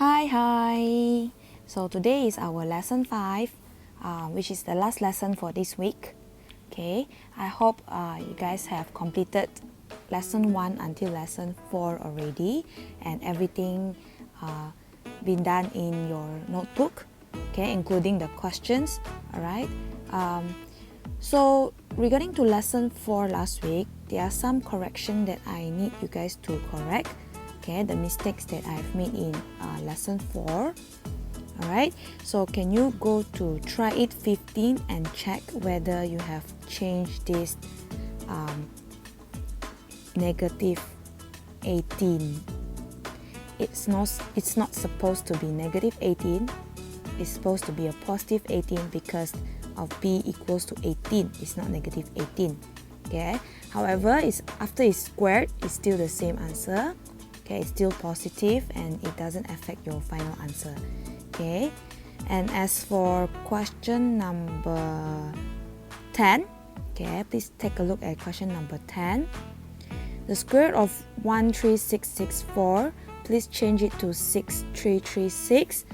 Hi. So today is our lesson 5, which is the last lesson for this week. Okay, I hope you guys have completed lesson 1 until lesson 4 already, and everything been done in your notebook, okay, including the questions. Alright, so regarding to lesson 4 last week, there are some correction that I need you guys to correct. Okay, the mistakes that I've made in lesson 4. Alright, so can you go to try it 15 and check whether you have changed this negative 18. It's not supposed to be negative 18. It's supposed to be a positive 18 because of b equals to 18. It's not negative 18. Okay, however, after it's squared, it's still the same answer. Okay, it's still positive and it doesn't affect your final answer. Okay, and as for question number 10, okay, please take a look at question number 10. The square root of 13664, please change it to 6336.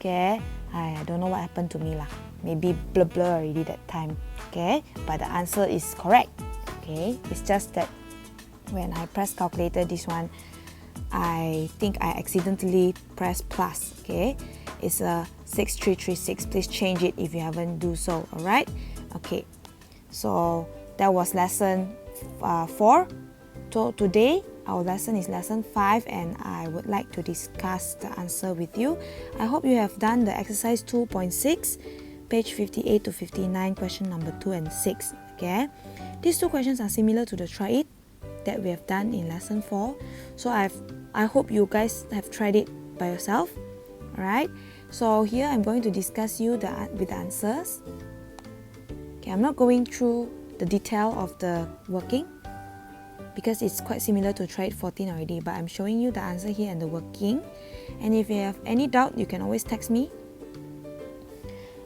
Okay, I don't know what happened to me lah. Maybe blur already that time. Okay, but the answer is correct. Okay, it's just that when I press calculator, this one, I think I accidentally pressed plus. Okay, it's a 6336. Please change it if you haven't do so. Alright, okay, so that was lesson 4. So today our lesson is lesson 5, and I would like to discuss the answer with you. I hope you have done the exercise 2.6, page 58 to 59, question number 2 and 6. Okay, these two questions are similar to the try it that we have done in lesson 4. So I hope you guys have tried it by yourself. Alright, so here I'm going to discuss with the answers. Okay, I'm not going through the detail of the working because it's quite similar to try it 14 already, but I'm showing you the answer here and the working. And if you have any doubt, you can always text me.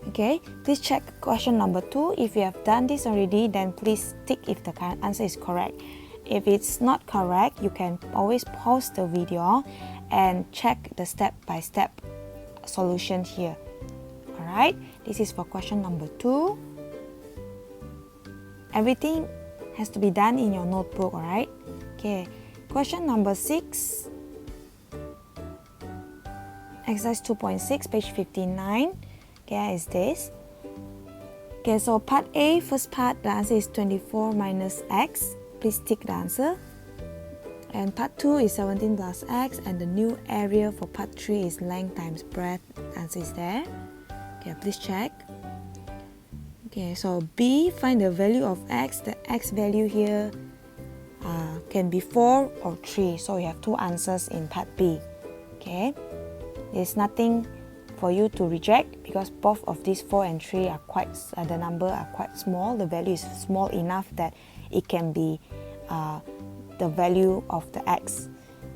Okay, please check question number 2. If you have done this already, then please tick if the answer is correct. If it's not correct, you can always pause the video and check the step-by-step solution here. Alright, this is for question number 2. Everything has to be done in your notebook, alright? Okay, question number 6. Exercise 2.6, page 59. Okay, is this. Okay, so part A, first part, the answer is 24 minus x. Please tick the answer. And part 2 is 17 plus x, and the new area for part 3 is length times breadth. The answer is there. Okay, please check. Okay, so B, find the value of x. The x value here can be 4 or 3. So we have two answers in part B. Okay, there's nothing for you to reject because both of these 4 and 3 are quite, the number are quite small. The value is small enough that it can be the value of the x,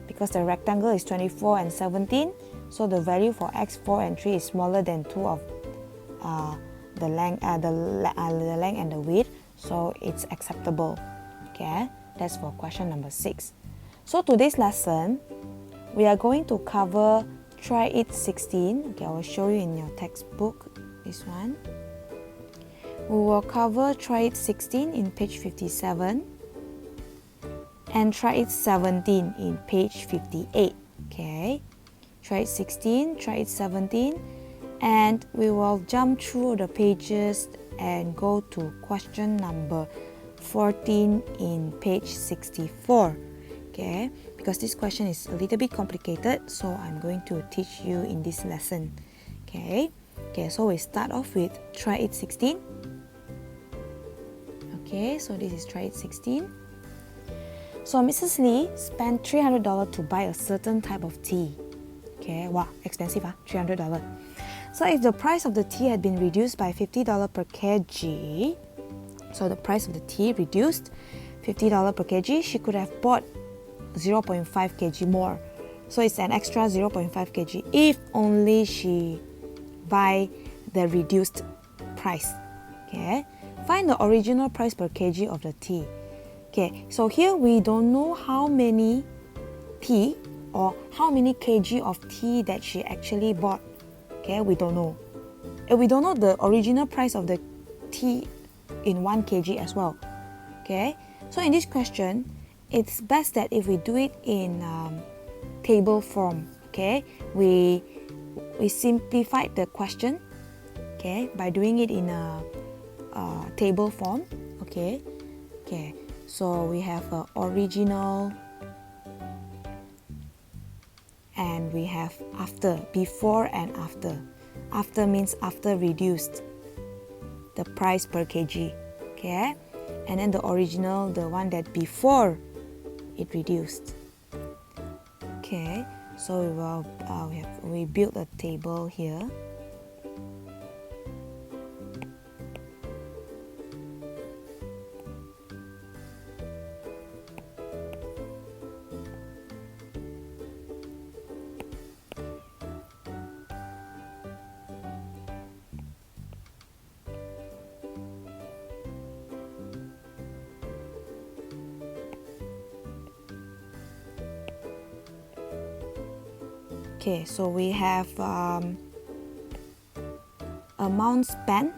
because the rectangle is 24 and 17, so the value for x 4 and 3 is smaller than 2 of the length and the width, so it's acceptable. Okay, that's for question number 6. So today's lesson we are going to cover try it 16. Okay, I will show you in your textbook, this one. We will cover try it 16 in page 57 and try it 17 in page 58. Okay, try it 16, try it 17, and we will jump through the pages and go to question number 14 in page 64. Okay, because this question is a little bit complicated, so I'm going to teach you in this lesson. Okay, so we start off with try it 16. Okay, so this is try it 16. So Mrs. Lee spent $300 to buy a certain type of tea. Okay, wow, expensive, huh? $300. So if the price of the tea had been reduced by $50 per kg, so the price of the tea reduced $50 per kg, she could have bought 0.5 kg more. So it's an extra 0.5 kg if only she buy the reduced price. Okay, find the original price per kg of the tea. Okay, so here we don't know how many tea or how many kg of tea that she actually bought. Okay, we don't know. And we don't know the original price of the tea in 1 kg as well. Okay, so in this question, it's best that if we do it in table form. Okay, we simplified the question, okay, by doing it in a table form. Okay, so we have original and we have after, before and after. After means after reduced the price per kg. Okay, and then the original, the one that before it reduced. Okay, so we built a table here. Okay, so we have amount spent.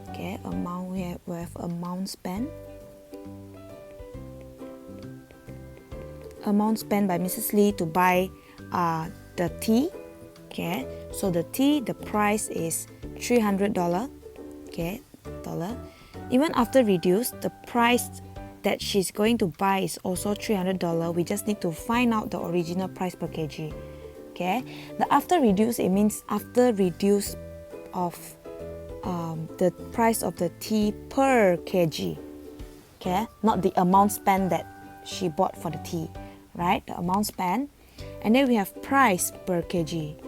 Okay, we have amount spent. Amount spent by Mrs. Lee to buy the tea. Okay, so the tea, the price is $300. Okay, dollar. Even after reduced, the price that she's going to buy is also $300. We just need to find out the original price per kg. Okay, the after reduce, it means after reduce of the price of the tea per kg. Okay, not the amount spent that she bought for the tea, right? The amount spent, and then we have price per kg.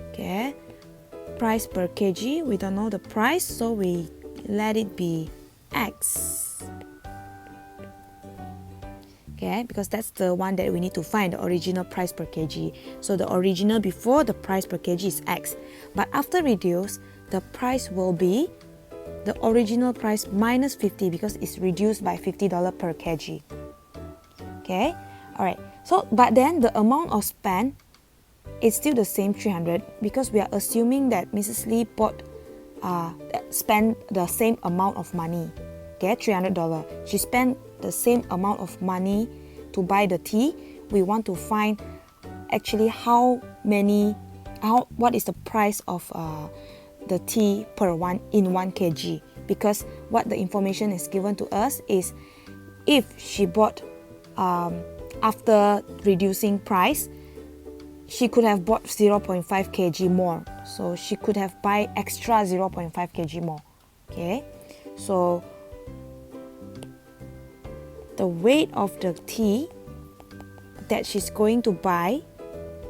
Okay, price per kg, we don't know the price, so we let it be X. Okay, because that's the one that we need to find, the original price per kg. So the original before the price per kg is X. But after reduce, the price will be the original price minus 50 because it's reduced by $50 per kg. Okay, alright. So, but then the amount of spend is still the same 300 because we are assuming that Mrs. Lee spent the same amount of money. Okay, $300. She spent the same amount of money to buy the tea. We want to find actually what is the price of the tea per 1 kg, because what the information is given to us is if she bought after reducing price, she could have bought 0.5 kg more, so she could have buy extra 0.5 kg more. Okay, so the weight of the tea that she's going to buy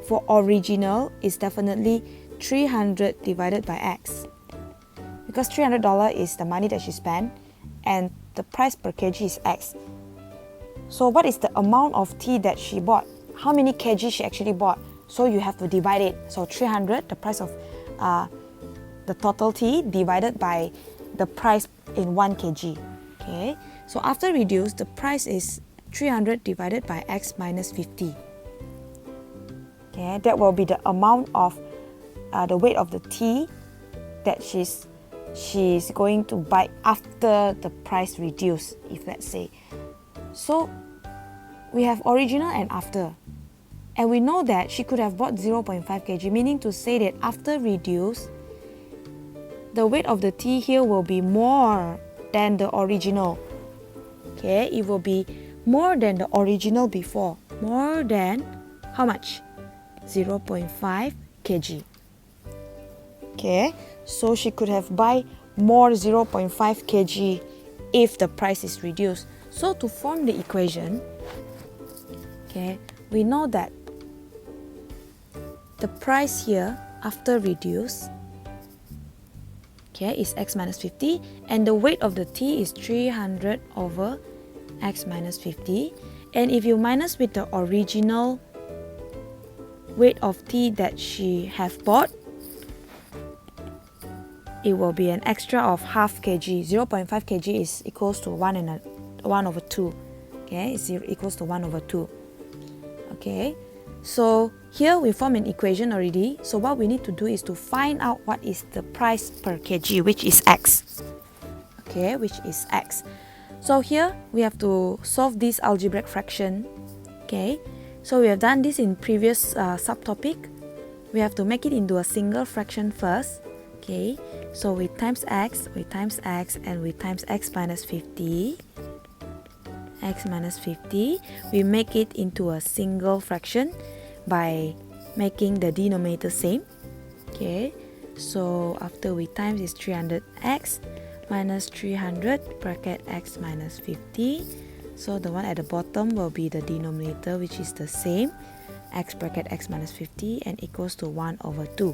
for original is definitely 300 divided by X, because $300 is the money that she spent and the price per kg is X. So what is the amount of tea that she bought? How many kg she actually bought? So you have to divide it. So 300, the price of the total tea, divided by the price in 1 kg. Okay, so after reduce, the price is 300 divided by X minus 50. Okay, that will be the amount of the weight of the tea that she's going to buy after the price reduced, if let's say. So we have original and after, and we know that she could have bought 0.5 kg, meaning to say that after reduce, the weight of the tea here will be more than the original. Okay, it will be more than the original before. More than how much? 0.5 kg. Okay, so she could have buy more 0.5 kg if the price is reduced. So to form the equation, okay, we know that the price here after reduce, okay, is X minus 50, and the weight of the tea is 300 over X minus 50. And if you minus with the original weight of tea that she have bought, it will be an extra of half kg. 0.5 kg is equals to 1 1/2. Okay, it's equals to 1/2. Okay, so here we form an equation already. So what we need to do is to find out what is the price per kg, which is x. Okay, which is x. So here we have to solve this algebraic fraction. Okay, so we have done this in previous subtopic. We have to make it into a single fraction first. Okay, so we times x, and we times x minus 50. X minus 50, we make it into a single fraction by making the denominator same. Okay, so after we times is 300x minus 300 bracket x minus 50. So the one at the bottom will be the denominator, which is the same, x bracket x minus 50, and equals to 1/2.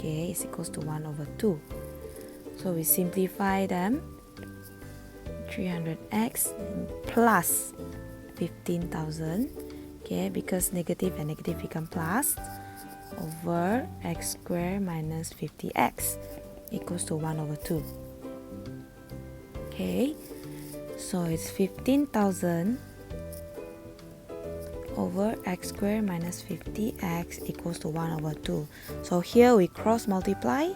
Okay, it's equals to 1/2. So we simplify them. 300x plus 15,000, okay, because negative and negative become plus, over x squared minus 50x equals to 1/2. Okay, so it's 15,000 over x squared minus 50x equals to 1/2. So here we cross multiply.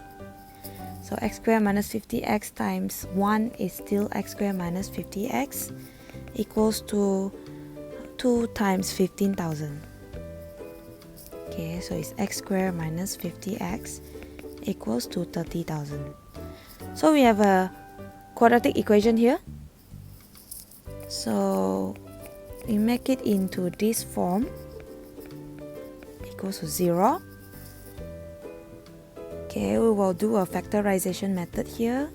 So x squared minus 50x times 1 is still x squared minus 50x equals to 2 times 15,000. Okay, so it's x squared minus 50x equals to 30,000. So we have a quadratic equation here. So we make it into this form, equals to 0. Okay, we will do a factorization method here.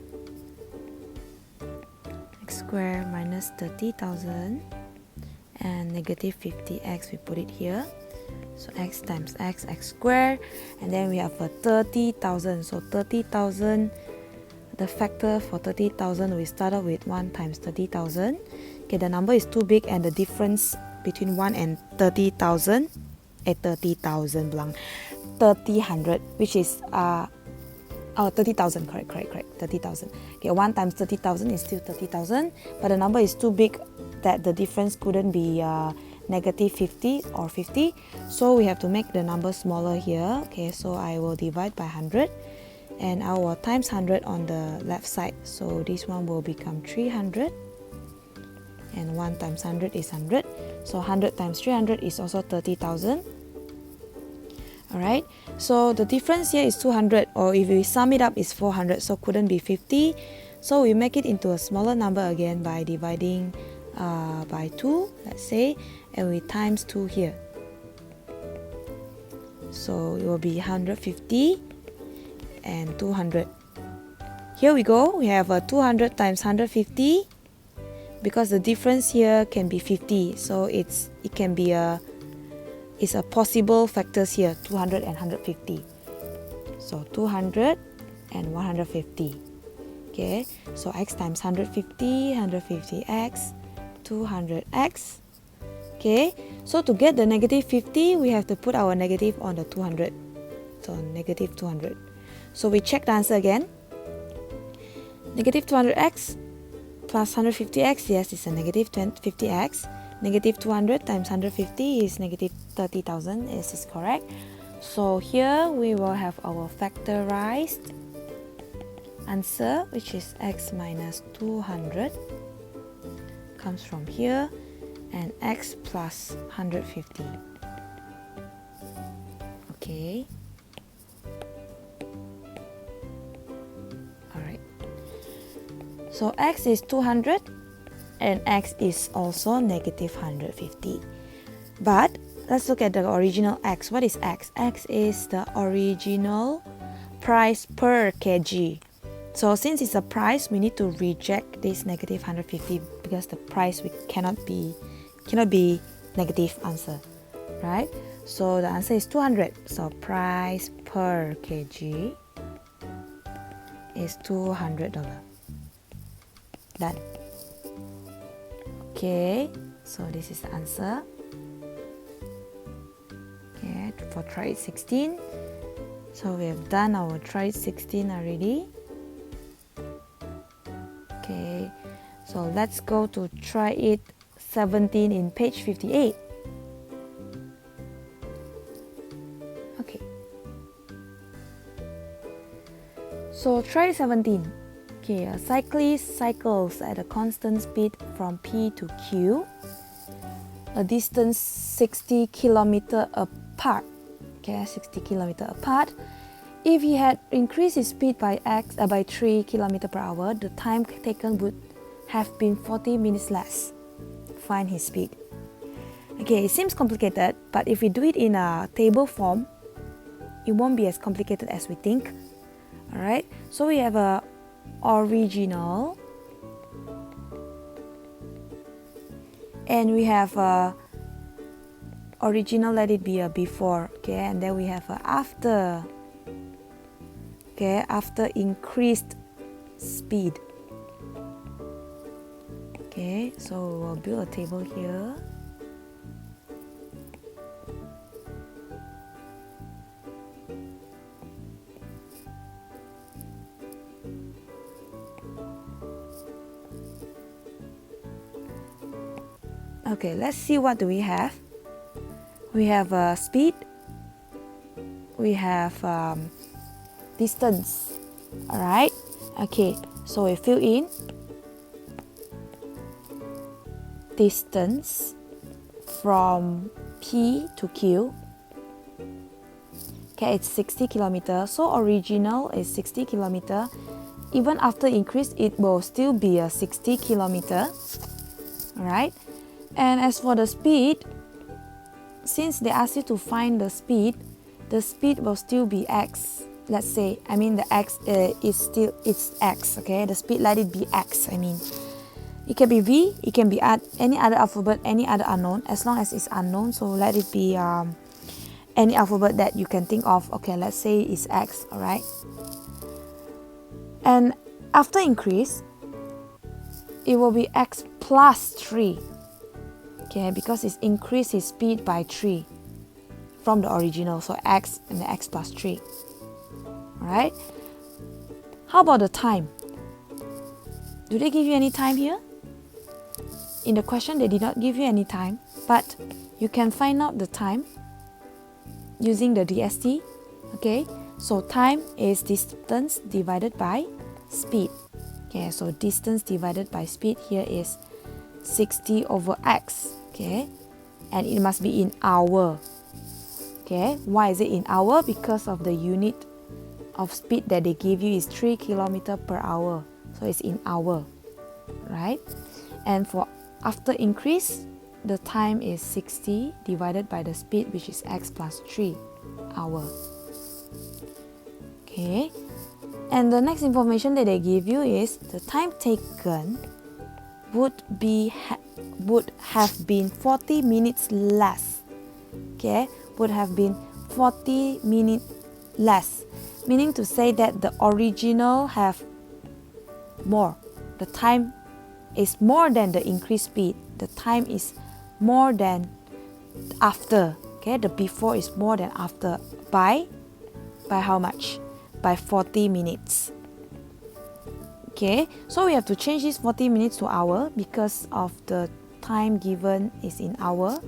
X squared minus 30,000 and negative 50x, we put it here. So x times x, x squared, and then we have a 30,000. So 30,000, the factor for 30,000, we start off with 1 times 30,000. Okay, the number is too big, and the difference between 1 and 30,000, 30,000, which is 30,000, correct, 30,000. Okay, 1 times 30,000 is still 30,000, but the number is too big that the difference couldn't be negative 50 or 50, so we have to make the number smaller here. Okay, so I will divide by 100, and I will times 100 on the left side, so this one will become 300, and 1 times 100 is 100, so 100 times 300 is also 30,000. Alright, so the difference here is 200, or if we sum it up is 400, so couldn't be 50. So we make it into a smaller number again by dividing by 2, let's say, and we times 2 here. So it will be 150 and 200. Here we go, we have a 200 times 150, because the difference here can be 50, so it can be it's a possible factors here, 200 and 150. So 200 and 150. Okay, so x times 150, 150x, 200x. Okay, so to get the negative 50, we have to put our negative on the 200. So negative 200. So we check the answer again. Negative 200x plus 150x, yes, it's a negative 50x. Negative 200 times 150 is negative 30,000. This is correct. So here we will have our factorized answer, which is x minus 200 comes from here, and x plus 150. Okay. Alright. So x is 200. And x is also negative 150. But let's look at the original x. What is x? X is the original price per kg. So since it's a price, we need to reject this negative 150, because the price cannot be negative answer, right? So the answer is 200. So price per kg is $200. Done. Okay, so this is the answer. Okay, for try 16. So we have done our try 16 already. Okay, So let's go to try it 17 in page 58. Okay. So try 17. Okay, a cyclist cycles at a constant speed from P to Q, a distance 60 km apart. Okay, 60 km apart. If he had increased his speed by 3 km per hour, the time taken would have been 40 minutes less. Find his speed. Okay, it seems complicated, but if we do it in a table form, it won't be as complicated as we think. Alright, so we have a original, and we have a original, let it be a before, okay, and then we have a after, okay, after increased speed. Okay, so we'll build a table here. Okay, let's see what do we have. We have speed, we have distance. Alright, okay, so we fill in distance from P to Q. Okay, it's 60 kilometers. So original is 60 kilometers. Even after increase, it will still be a 60 kilometers. Alright, and as for the speed, since they ask you to find the speed will still be x. Let's say, I mean the x is still, it's x, okay? The speed, let it be x, I mean. It can be v, it can be any other alphabet, any other unknown, as long as it's unknown. So let it be any alphabet that you can think of. Okay, let's say it's x, alright? And after increase, it will be x plus 3. Okay, because it's increased his speed by 3 from the original, so x and the x plus 3. Alright? How about the time? Do they give you any time here? In the question, they did not give you any time, but you can find out the time using the DST. Okay, so time is distance divided by speed. Okay, so distance divided by speed here is 60 over x. Okay, and it must be in hour. Okay, why is it in hour? Because of the unit of speed that they give you is 3 km per hour, so it's in hour, right? And for after increase, the time is 60 divided by the speed, which is x plus 3 hour. Okay, and the next information that they give you is the time taken would have been 40 minutes less. Okay, would have been 40 minutes less, meaning to say that the original have more. The time is more than the increased speed. The time is more than after. Okay, the before is more than after by how much? By 40 minutes. Okay, so we have to change this 40 minutes to hour because of the time given is in hour.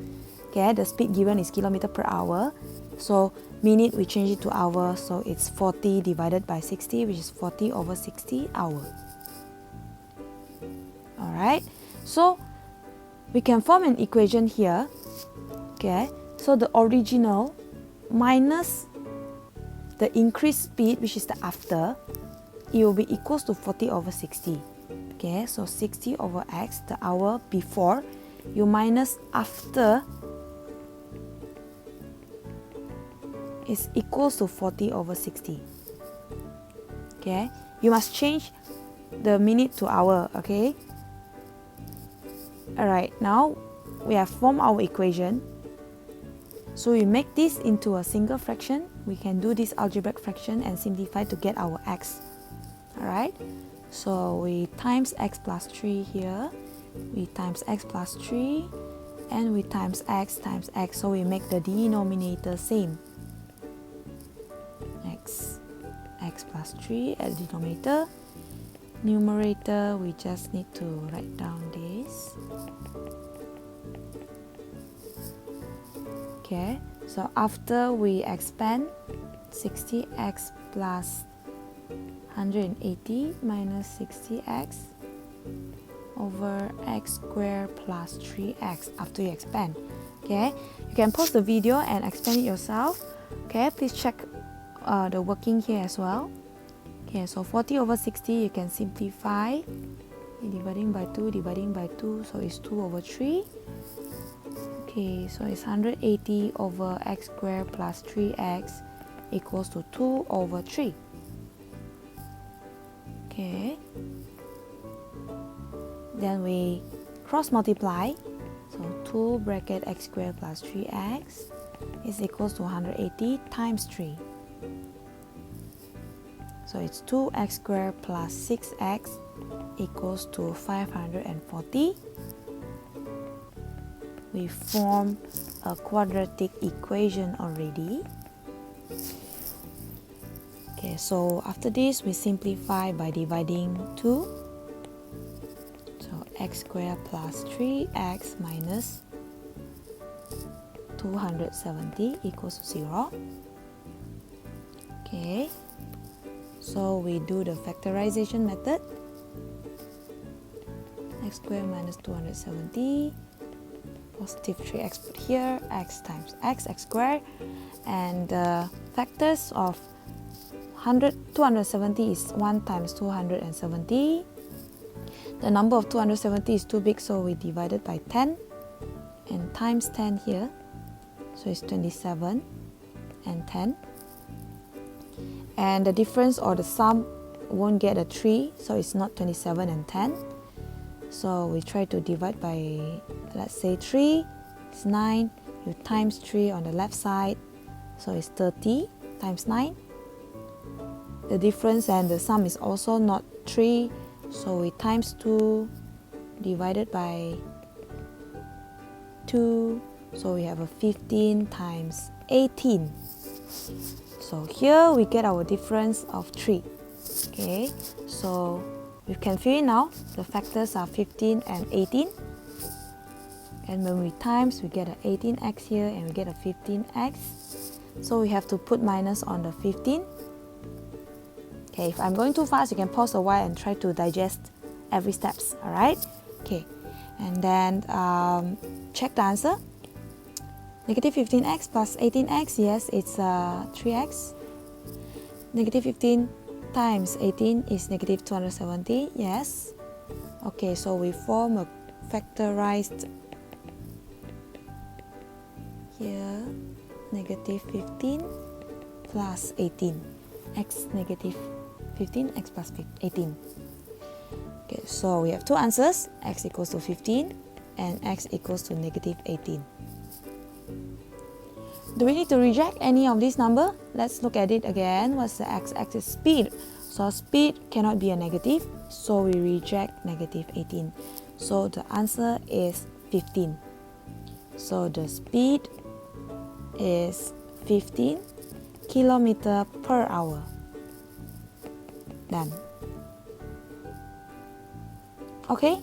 Okay, the speed given is kilometer per hour. So minute we change it to hour, so it's 40 divided by 60, which is 40 over 60 hour. Alright, so we can form an equation here. Okay, so the original minus the increased speed, which is the after, it will be equals to 40 over 60. Okay, so 60 over x, the hour before, you minus after is equals to 40 over 60. Okay, you must change the minute to hour. Okay, alright, now we have formed our equation. So we make this into a single fraction. We can do this algebraic fraction and simplify to get our x. Alright, so we times x plus 3 here, we times x plus 3, and we times x, so we make the denominator same. x plus 3 at the denominator, Numerator, we just need to write down this. Okay, so after we expand 60x plus 180 minus 60x over x squared plus 3x after you expand. Okay, you can pause the video and expand it yourself. Okay, please check the working here as well. Okay, so 40 over 60 you can simplify. Dividing by 2, so it's 2 over 3. Okay, so it's 180 over x squared plus 3x equals to 2 over 3. Okay, then we cross multiply, so 2 bracket x squared plus 3x is equals to 180 times 3. So it's 2x squared plus 6x equals to 540. We form a quadratic equation already. Okay, so after this we simplify by dividing 2. So x squared plus 3x minus 270 equals to 0. Okay, so we do the factorization method. X squared minus 270, positive 3x put here, x times x squared, and the factors of 270 is 1 times 270. The number of 270 is too big, so we divide it by 10 and times 10 here, so it's 27 and 10. And the difference or the sum won't get a 3, so it's not 27 and 10. So we try to divide by, let's say 3, it's 9, you times 3 on the left side, so it's 30 times 9. The difference and the sum is also not 3, so we times 2 divided by 2, so we have a 15 times 18. So here we get our difference of 3. Okay, so we can fill in now. The factors are 15 and 18. And when we times, we get a 18x here and we get a 15x. So we have to put minus on the 15. Okay, if I'm going too fast, you can pause a while and try to digest every steps. Alright? Okay, and then check the answer. Negative 15x plus 18x, yes, it's 3x. Negative 15 times 18 is negative 270, yes. Okay, so we form a factorized here, negative 15 plus 18, x negative 15, x plus 18. Okay, so we have two answers, x equals to 15 and x equals to negative 18. Do we need to reject any of these number? Let's look at it again. What's the x-axis? Speed. So speed cannot be a negative, so we reject negative 18. So the answer is 15. So the speed is 15 kilometer per hour. Done. Okay?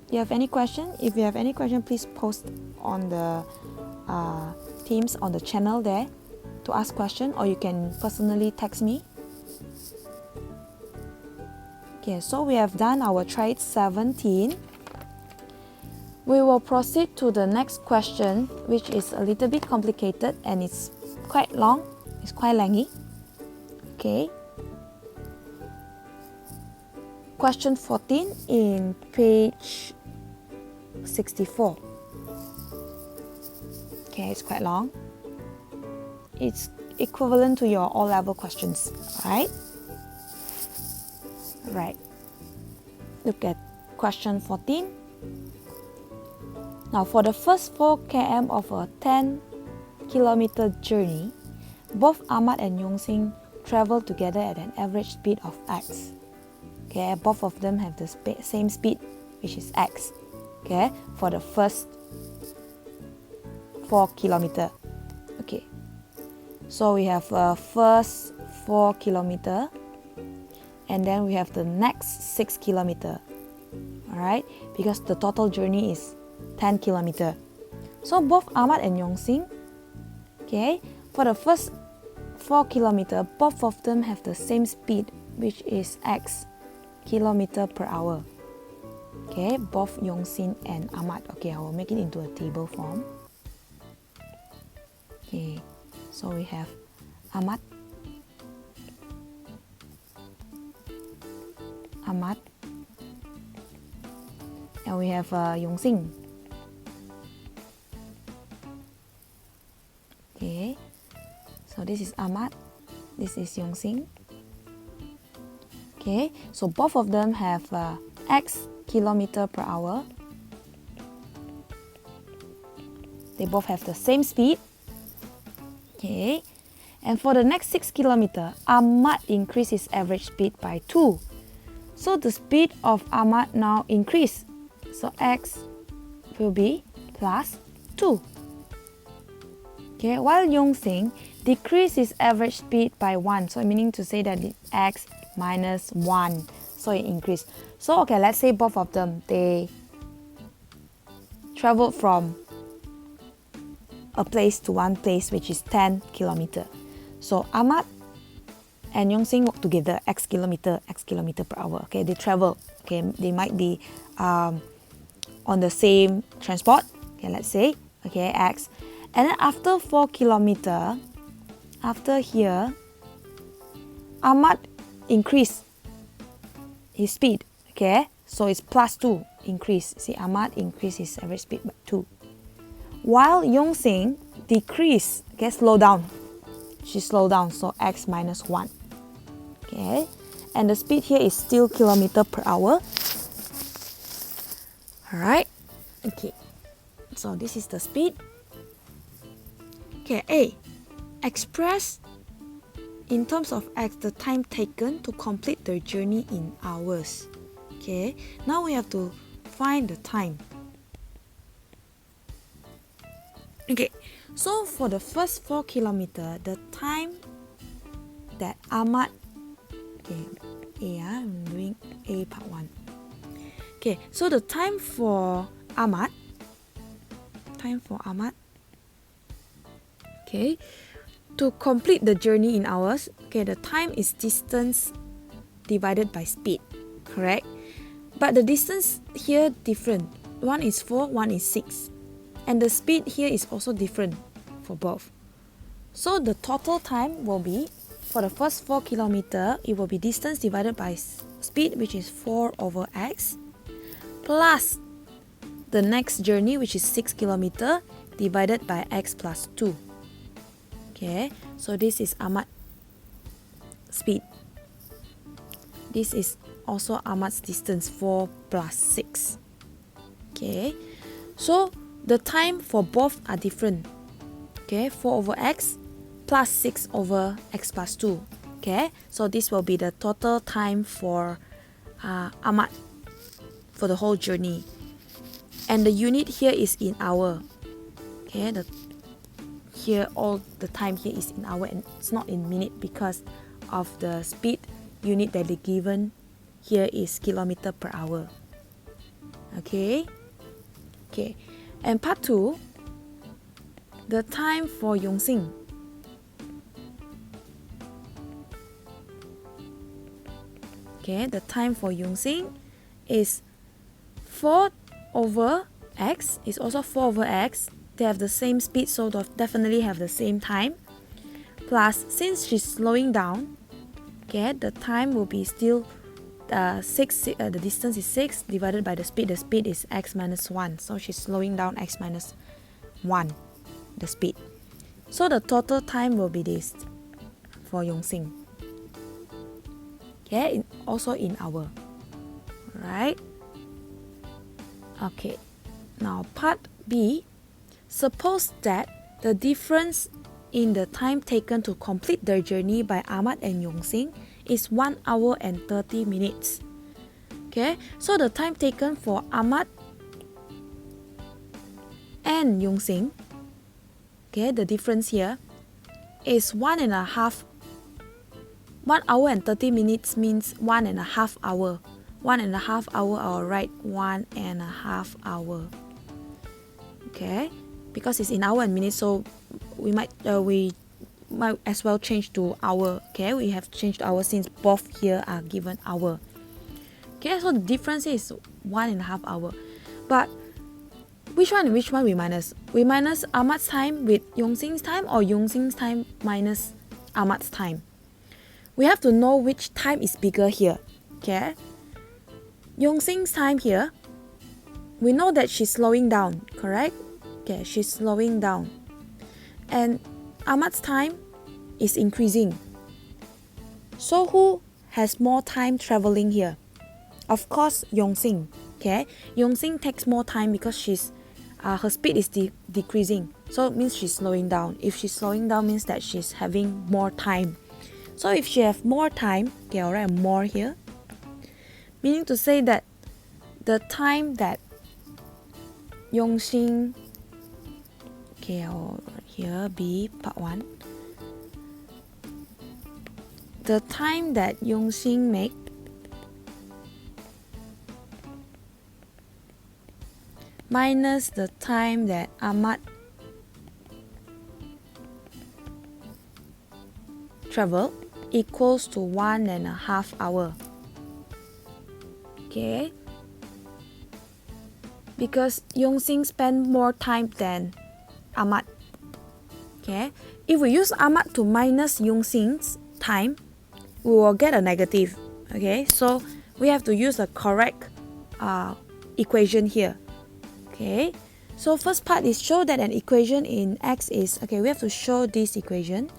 You have any question? If you have any question, please post on the Teams on the channel there to ask question, or you can personally text me. Okay, so we have done our try 17. We will proceed to the next question, which is a little bit complicated and it's quite long, it's quite lengthy. Okay. Question 14 in page 64. Okay, it's quite long. It's equivalent to your O-level questions, right? Right. Look at question 14. Now, for the first 4 km of a 10-kilometer journey, both Ahmad and Yongxing travel together at an average speed of x. Okay, both of them have the same speed, which is x. Okay, for the first 4 kilometer. Okay, so we have first 4 kilometer, and then we have the next 6 kilometer. Alright, because the total journey is 10 kilometer. So both Ahmad and Yongxing, okay, for the first 4 kilometer, both of them have the same speed, which is x kilometer per hour. Okay, both Yongxing and Ahmad. Okay, I will make it into a table form. Okay, so we have Ahmad, and we have Yongxing. Okay, so this is Ahmad, this is Yongxing. Okay, so both of them have x kilometer per hour. They both have the same speed. Okay, and for the next 6 kilometer, Ahmad increases his average speed by 2. So the speed of Ahmad now increase. So x will be plus 2. Okay, while Yongxing decrease his average speed by 1. So meaning to say that it's x minus 1. So it increased. So okay, let's say both of them, they traveled from a place to one place, which is 10 kilometer. So Ahmad and Yongxing walk together, x kilometer per hour. Okay, they travel. Okay, they might be on the same transport. Okay, let's say, okay, x. And then after 4 kilometer, after here, Ahmad increase his speed. Okay, so it's plus 2 increase. See, Ahmad increase his average speed by 2. While Yongxing decrease, okay, slow down. She slow down, so x minus 1. Okay, and the speed here is still kilometer per hour. Alright, okay, so this is the speed. Okay, A, express in terms of x the time taken to complete the journey in hours. Okay, now we have to find the time. Okay, so for the first 4 kilometer, the time that Ahmad, okay, I'm doing A part 1. Okay, so the time for Ahmad, okay, to complete the journey in hours, okay, the time is distance divided by speed, correct? But the distance here different. One is 4, one is 6. And the speed here is also different for both. So the total time will be, for the first 4 kilometer, it will be distance divided by speed, which is 4 over x, plus the next journey, which is 6 kilometer, divided by x plus 2. Okay, so this is Ahmad's speed. This is also Ahmad's distance, 4 plus 6. Okay, so the time for both are different. Okay, 4 over x plus 6 over x plus 2. Okay, so this will be the total time for Ahmad for the whole journey. And the unit here is in hour. Okay, here all the time here is in hour and it's not in minute because of the speed unit that they given here is kilometer per hour. Okay, and part 2, the time for Yongxing. Okay, the time for Yongxing is 4 over x, is also 4 over x. They have the same speed, so they'll definitely have the same time. Plus, since she's slowing down, okay, the time will be still 6, the distance is 6 divided by the speed. The speed is x minus 1, so she's slowing down x minus 1, the speed. So the total time will be this for Yongxing. Okay, also in hour. Right? Okay, now part B. Suppose that the difference in the time taken to complete their journey by Ahmad and Yongxing is 1 hour and 30 minutes. Okay, so the time taken for Ahmad and Yongxing, okay, the difference here is 1.5 1 hour and 30 minutes means 1.5 hour. 1.5 hour, I'll write 1.5 hour. Okay, because it's in hour and minutes, so we might as well change to hour. Okay, we have changed hour since both here are given hour. Okay, so the difference is 1.5 hour. But which one we minus? We minus Ahmad's time with Yongxing's time, or Yongxing's time minus Ahmad's time? We have to know which time is bigger here. Okay, Yongxing's time here, we know that she's slowing down, correct? Okay, she's slowing down. And Ahmad's time is increasing. So who has more time traveling here? Of course, Yongxing. Okay, Yongxing takes more time because she's her speed is decreasing. So it means she's slowing down. If she's slowing down, means that she's having more time. So if she have more time, okay, I'll write more here. Meaning to say that the time that Yongxing, okay, I'll write here B part 1. The time that Yongxing make minus the time that Ahmad travel equals to 1.5 hour. Okay, because Yongxing spent more time than Ahmad. Okay, if we use Ahmad to minus Yongxing's time, we will get a negative. Okay, so we have to use the correct equation here. Okay, so first part is show that an equation in X is, okay, we have to show this equation.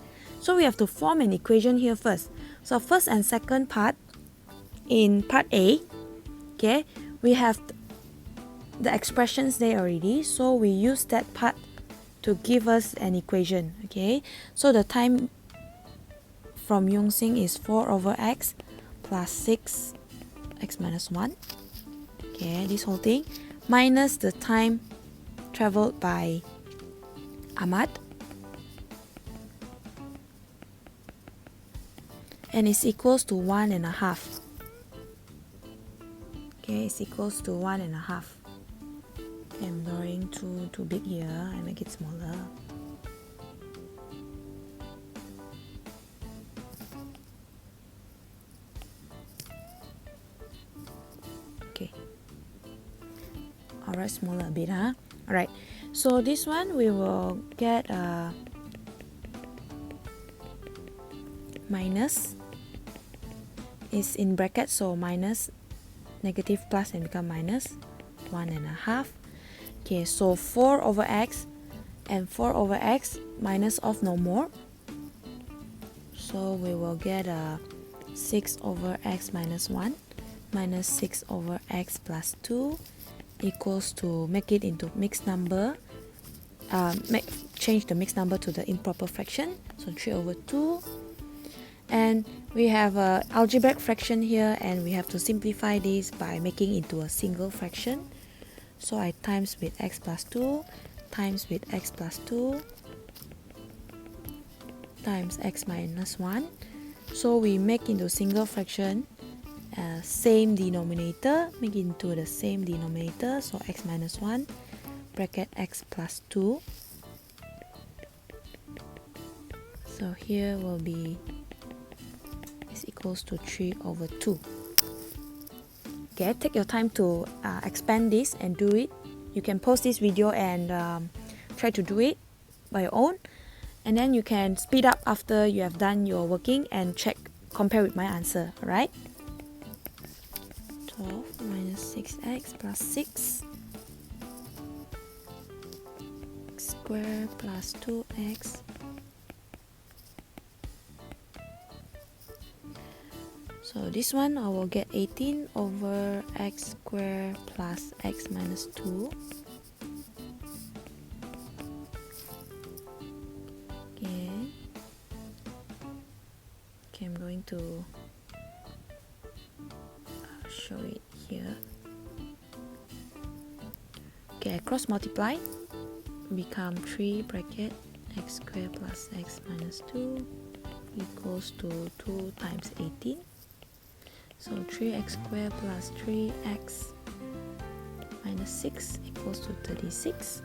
So we have to form an equation here first. So first and second part, in part A, okay, we have the expressions there already. So we use that part to give us an equation. Okay, so the time from Yongxing is 4 over x plus 6 x minus 1. Okay, this whole thing minus the time traveled by Ahmad, and it's equals to 1.5. Okay, it's equals to 1.5. Okay, I'm drawing too big here. I make it smaller. Okay, alright, smaller a bit, huh? Alright, so this one we will get minus is in bracket, so minus, negative, plus, and become minus 1.5. Okay, so 4 over x and 4 over x minus of no more, so we will get 6 over x minus 1 minus 6 over x plus 2 equals to, make it into mixed number, change the mixed number to the improper fraction, so 3 over 2. And we have a algebraic fraction here, and we have to simplify this by making it into a single fraction. So I times with x plus 2 times with x plus 2 times x minus 1. So we make into single fraction, same denominator, make it into the same denominator, so x minus 1 bracket x plus 2. So here will be equals to 3 over 2. Okay, take your time to expand this and do it. You can pause this video and try to do it by your own, and then you can speed up after you have done your working and check, compare with my answer. Alright, 12 minus 6x plus 6 x squared plus 2x . So this one I will get 18 over x squared plus x minus 2. Okay. Okay, I'm going to show it here. Okay, I cross multiply, become 3 bracket x squared plus x minus 2 equals to 2 times 18. So 3x squared plus 3x minus 6 equals to 36.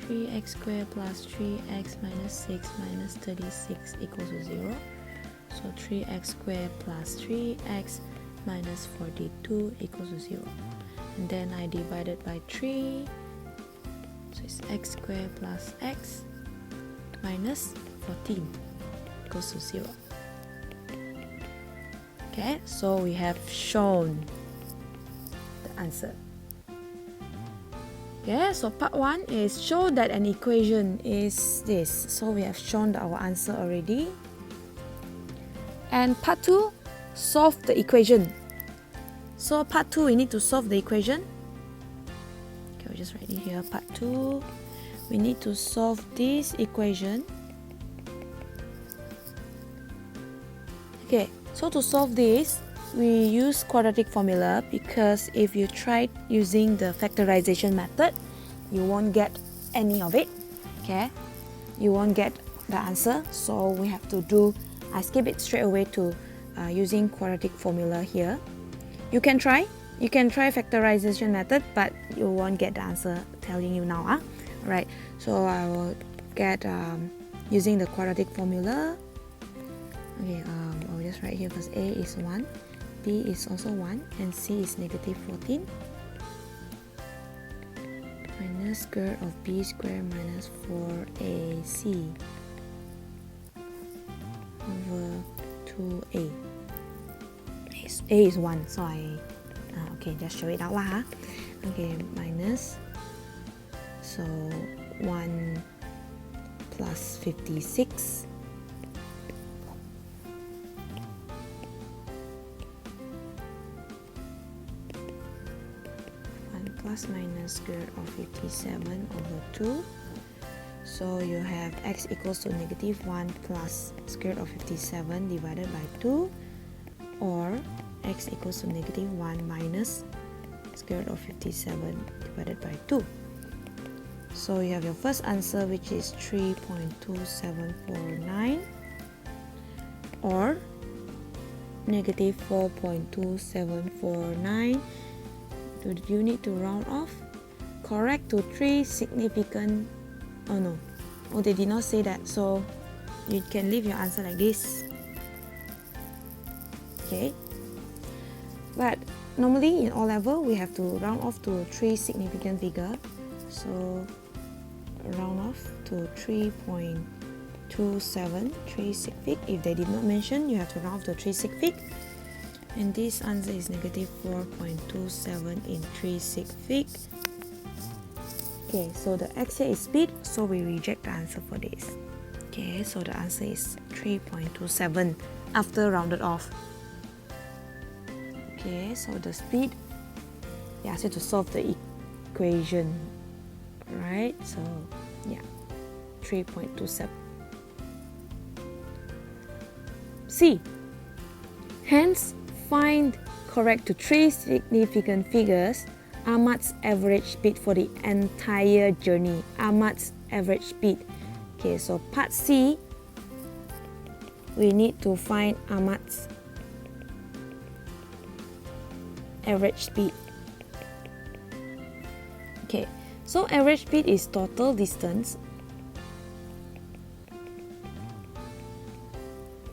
3x squared plus 3x minus 6 minus 36 equals to 0. So 3x squared plus 3x minus 42 equals to 0. And then I divided by 3. So it's x squared plus x minus 14 equals to 0. Okay, so we have shown the answer. Okay, so part 1 is show that an equation is this. So we have shown our answer already. And part 2, solve the equation. So part 2, we need to solve the equation. Okay, we'll just write it here. Part 2, we need to solve this equation. Okay, so to solve this, we use quadratic formula, because if you try using the factorization method, you won't get any of it. Okay, you won't get the answer. So we have to do, I skip it straight away to using quadratic formula here. You can try factorization method, but you won't get the answer, telling you now. Alright, so I will get using the quadratic formula. Okay, I'll just write here first. A is 1, B is also 1, and C is negative 14. Minus square root of B squared minus 4AC over 2A. A is 1, so okay, just show it out lah. Okay, minus, so 1 plus 56. 1 plus minus square root of 57 over 2. So you have x equals to negative 1 plus square root of 57 divided by 2, or x equals to negative 1 minus square root of 57 divided by 2. So you have your first answer, which is 3.2749, or negative 4.2749. Do you need to round off? Correct to 3 significant. Oh no, oh, they did not say that, so you can leave your answer like this. Okay, but normally in O level we have to round off to 3 significant figure, so round off to 3.27, 3 sig fig. If they did not mention, you have to round off to 3 sig fig, and this answer is negative 4.27 in 3 sig fig. Okay, so the x here is speed, so we reject the answer for this. Okay, so the answer is 3.27 after rounded off. Okay, so the speed, they ask you to solve the equation, right? So yeah, 3.27. C. Hence, find correct to 3 significant figures Ahmad's average speed for the entire journey. Ahmad's average speed. Okay, so part C, we need to find Ahmad's average speed. Okay, so average speed is total distance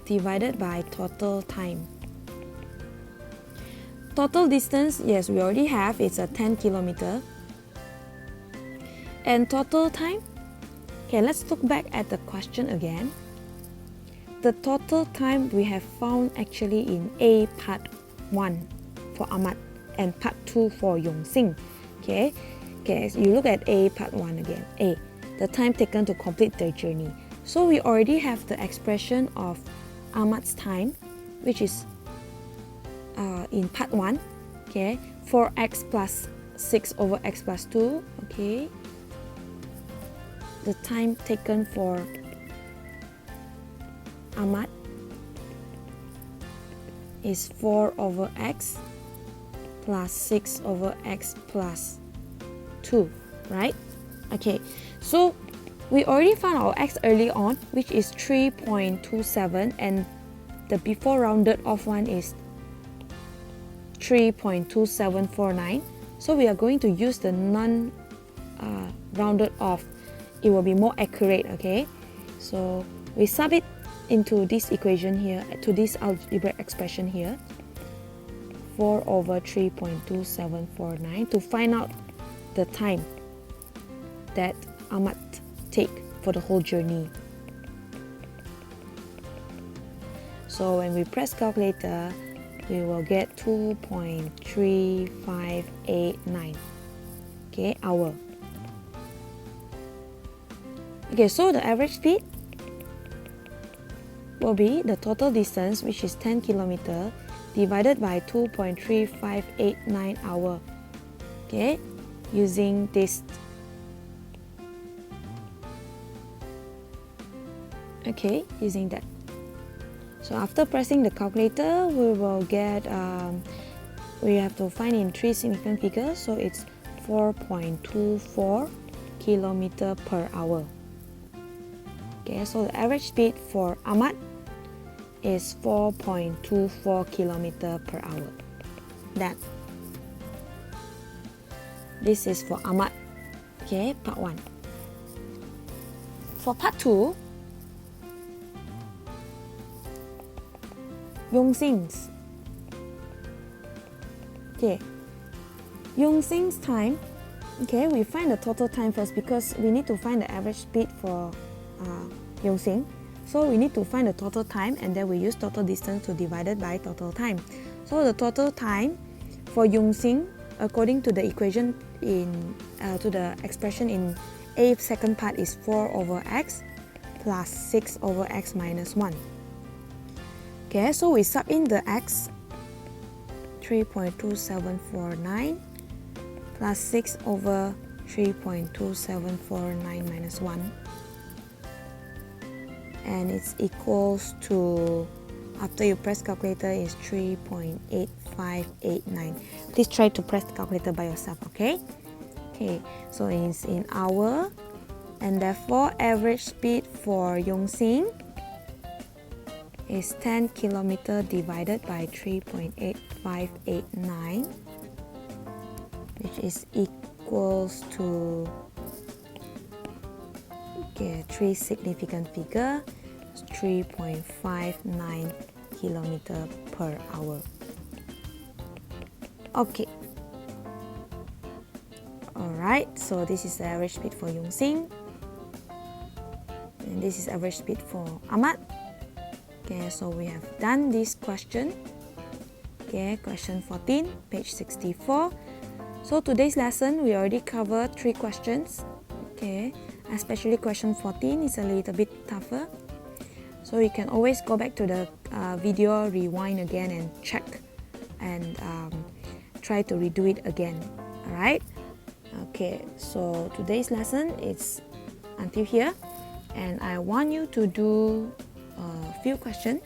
divided by total time. Total distance, yes, we already have, it's a 10 kilometer. And total time, okay, let's look back at the question again. The total time we have found actually in A part 1 for Ahmad and part 2 for Yongxing. Okay, so you look at A part 1 again. A, the time taken to complete the journey. So we already have the expression of Ahmad's time, which is in part 1, okay, 4x plus 6 over x plus 2, okay. The time taken for Ahmad is 4 over x plus 6 over x plus 2, right? Okay, so We already found our x early on, which is 3.27, and the before rounded off one is 3.2749. So we are going to use the rounded off. It will be more accurate, okay? So we sub it into this equation here, to this algebraic expression here, 4 over 3.2749, to find out the time that Ahmad take for the whole journey. So when we press calculator, we will get 2.3589, okay, hour. Okay, so the average speed will be the total distance, which is 10 km, divided by 2.3589 hour, okay, using this. Okay, using that. So after pressing the calculator, we will get, we have to find in three significant figures, so it's 4.24 km per hour. Okay, so the average speed for Ahmad is 4.24 km per hour. That. This is for Ahmad. Okay, part 1. For part 2, Yongxing's. Okay, Yongxing's time. Okay, we find the total time first because we need to find the average speed for Yongxing. So we need to find the total time, and then we use total distance to divide it by total time. So the total time for Yongxing, according to the equation in to the expression in A second part, is 4 over x plus 6 over x minus 1. Okay, so we sub in the x, 3.2749 plus 6 over 3.2749 minus 1. And it's equals to, after you press calculator, is 3.8589. Please try to press the calculator by yourself, okay? Okay, so it's in hour, and therefore average speed for Yongxing is 10 km divided by 3.8589, which is equals to, okay, three significant figure, 3.59 km per hour. Okay. Alright, so this is the average speed for Yongxing, and this is average speed for Ahmad. Okay, so we have done this question. Okay, question 14, page 64. So today's lesson, we already covered 3 questions. Okay, especially question 14 is a little bit tougher. So you can always go back to the video, rewind again and check, and try to redo it again. Alright? Okay, so today's lesson is until here, and I want you to do a few questions,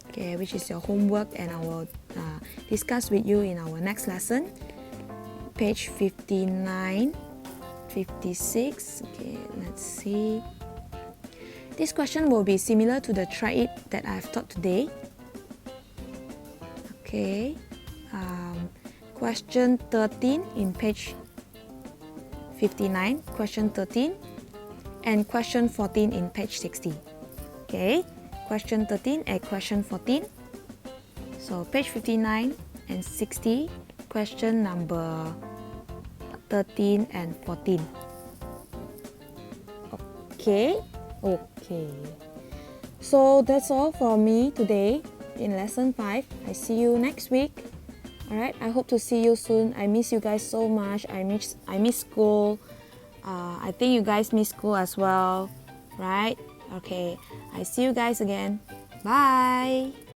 okay, which is your homework, and I will discuss with you in our next lesson, page 59, 56. Okay, let's see. This question will be similar to the try it that I've taught today. Okay, question 13 in page 59, question 13, and question 14 in page 60. Okay, question 13 and question 14. So page 59 and 60, question number 13 and 14. Okay, okay. So that's all for me today in lesson 5. I see you next week. Alright, I hope to see you soon. I miss you guys so much. I miss school. I think you guys miss school as well, right? Okay, I see you guys again. Bye.